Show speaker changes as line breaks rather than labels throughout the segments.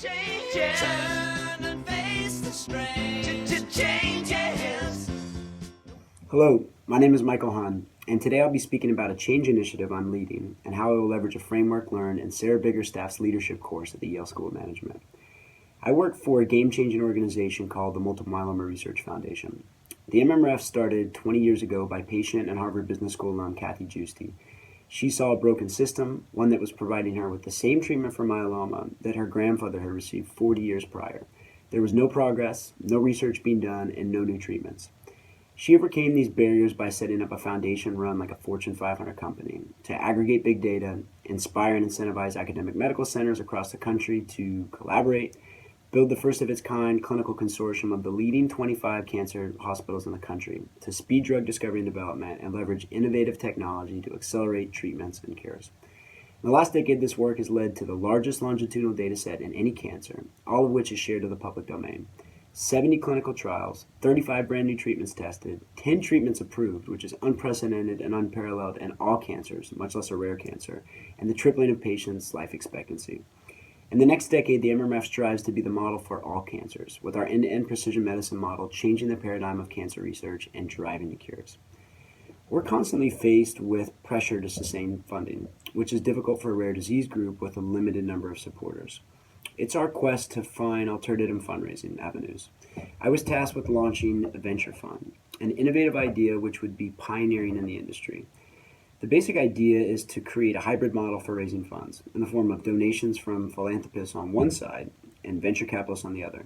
changes. Turn and face the strange changes.
Hello, my name is Michael Hahn, and today I'll be speaking about a change initiative I'm leading and how I will leverage a framework learned in Sarah Biggerstaff's leadership course at the Yale School of Management. I work for a game-changing organization called the Multiple Myeloma Research Foundation. The MMRF started 20 years ago by patient and Harvard Business School alum Kathy Giusti. She saw a broken system, one that was providing her with the same treatment for myeloma that her grandfather had received 40 years prior. There was no progress, no research being done, and no new treatments. She overcame these barriers by setting up a foundation run like a Fortune 500 company to aggregate big data, inspire and incentivize academic medical centers across the country to collaborate, build the first of its kind clinical consortium of the leading 25 cancer hospitals in the country to speed drug discovery and development and leverage innovative technology to accelerate treatments and cures. In the last decade, this work has led to the largest longitudinal data set in any cancer, all of which is shared to the public domain. 70 clinical trials, 35 brand new treatments tested, 10 treatments approved, which is unprecedented and unparalleled in all cancers, much less a rare cancer, and the tripling of patients' life expectancy. In the next decade, the MMRF strives to be the model for all cancers, with our end-to-end precision medicine model changing the paradigm of cancer research and driving to cures. We're constantly faced with pressure to sustain funding, which is difficult for a rare disease group with a limited number of supporters. It's our quest to find alternative fundraising avenues. I was tasked with launching a venture fund, an innovative idea which would be pioneering in the industry. The basic idea is to create a hybrid model for raising funds in the form of donations from philanthropists on one side and venture capitalists on the other.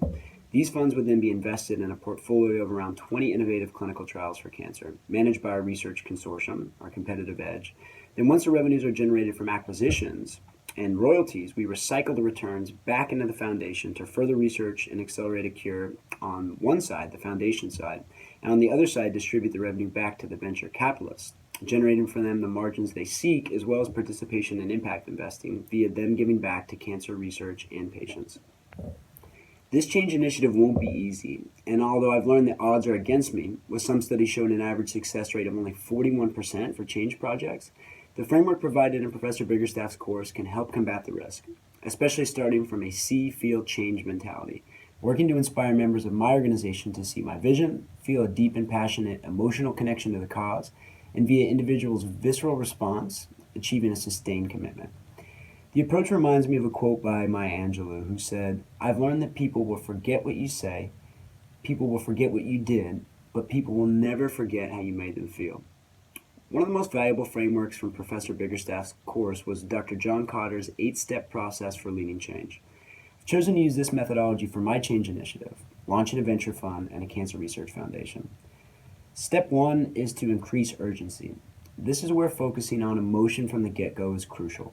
These funds would then be invested in a portfolio of around 20 innovative clinical trials for cancer, managed by our research consortium, our competitive edge. Then once the revenues are generated from acquisitions and royalties, we recycle the returns back into the foundation to further research and accelerate a cure on one side, the foundation side, and on the other side, distribute the revenue back to the venture capitalists, generating for them the margins they seek, as well as participation in impact investing via them giving back to cancer research and patients. This change initiative won't be easy, and although I've learned the odds are against me, with some studies showing an average success rate of only 41% for change projects, the framework provided in Professor Biggerstaff's course can help combat the risk, especially starting from a see, feel, change mentality, working to inspire members of my organization to see my vision, feel a deep and passionate emotional connection to the cause, and via individuals' visceral response, achieving a sustained commitment. The approach reminds me of a quote by Maya Angelou, who said, "I've learned that people will forget what you say, people will forget what you did, but people will never forget how you made them feel." One of the most valuable frameworks from Professor Biggerstaff's course was Dr. John Cotter's 8-step process for leading change. I've chosen to use this methodology for my change initiative, launching a venture fund and a cancer research foundation. Step 1 is to increase urgency. This is where focusing on emotion from the get-go is crucial.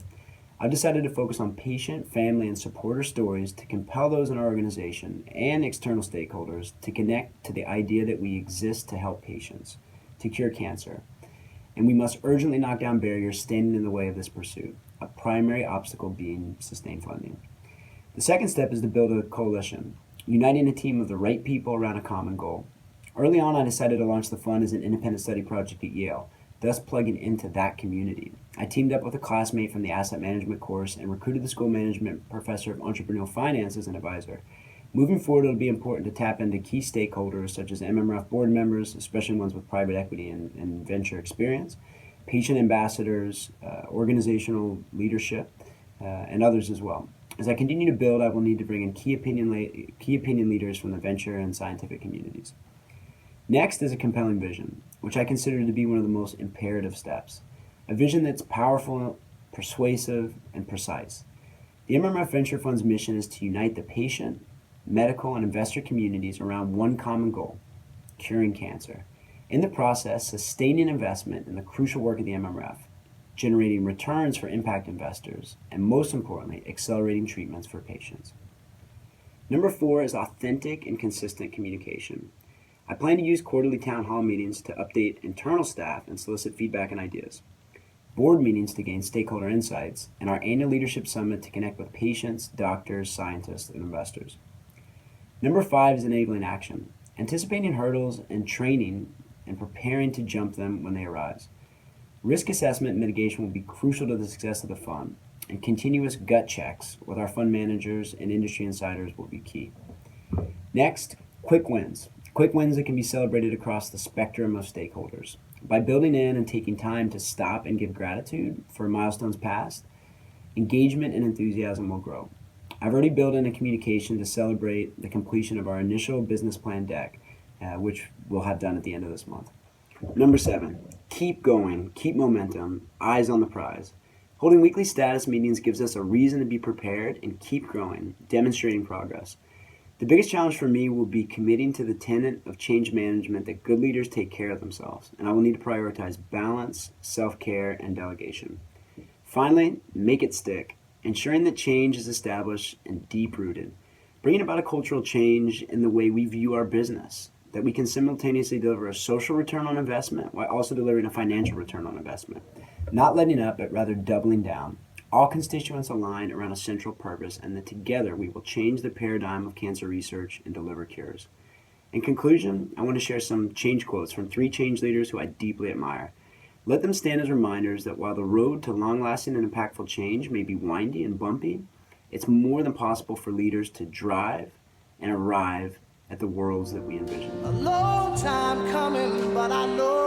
I've decided to focus on patient, family, and supporter stories to compel those in our organization and external stakeholders to connect to the idea that we exist to help patients, to cure cancer. And we must urgently knock down barriers standing in the way of this pursuit, a primary obstacle being sustained funding. The second step is to build a coalition, uniting a team of the right people around a common goal. Early on, I decided to launch the fund as an independent study project at Yale, thus plugging into that community. I teamed up with a classmate from the asset management course and recruited the school management professor of entrepreneurial finance as an advisor. Moving forward, it'll be important to tap into key stakeholders such as MMRF board members, especially ones with private equity and venture experience, patient ambassadors, organizational leadership, and others as well. As I continue to build, I will need to bring in key opinion leaders from the venture and scientific communities. Next is a compelling vision, which I consider to be one of the most imperative steps. A vision that's powerful, persuasive, and precise. The MMRF Venture Fund's mission is to unite the patient, medical, and investor communities around one common goal, curing cancer. In the process, sustaining investment in the crucial work of the MMRF, generating returns for impact investors, and most importantly, accelerating treatments for patients. Number 4 is authentic and consistent communication. I plan to use quarterly town hall meetings to update internal staff and solicit feedback and ideas, board meetings to gain stakeholder insights, and our annual leadership summit to connect with patients, doctors, scientists, and investors. Number 5 is enabling action, anticipating hurdles and training and preparing to jump them when they arise. Risk assessment and mitigation will be crucial to the success of the fund, and continuous gut checks with our fund managers and industry insiders will be key. Next, quick wins. Quick wins that can be celebrated across the spectrum of stakeholders. By building in and taking time to stop and give gratitude for milestones passed, engagement and enthusiasm will grow. I've already built in a communication to celebrate the completion of our initial business plan deck, which we'll have done at the end of this month. Number 7, keep going, keep momentum, eyes on the prize. Holding weekly status meetings gives us a reason to be prepared and keep growing, demonstrating progress. The biggest challenge for me will be committing to the tenet of change management that good leaders take care of themselves, and I will need to prioritize balance, self-care, and delegation. Finally, make it stick, ensuring that change is established and deep-rooted, bringing about a cultural change in the way we view our business, that we can simultaneously deliver a social return on investment while also delivering a financial return on investment. Not letting up, but rather doubling down. All constituents align around a central purpose, and that together we will change the paradigm of cancer research and deliver cures. In conclusion, I want to share some change quotes from 3 change leaders who I deeply admire. Let them stand as reminders that while the road to long-lasting and impactful change may be windy and bumpy, it's more than possible for leaders to drive and arrive at the worlds that we envision.
A long time coming, but I know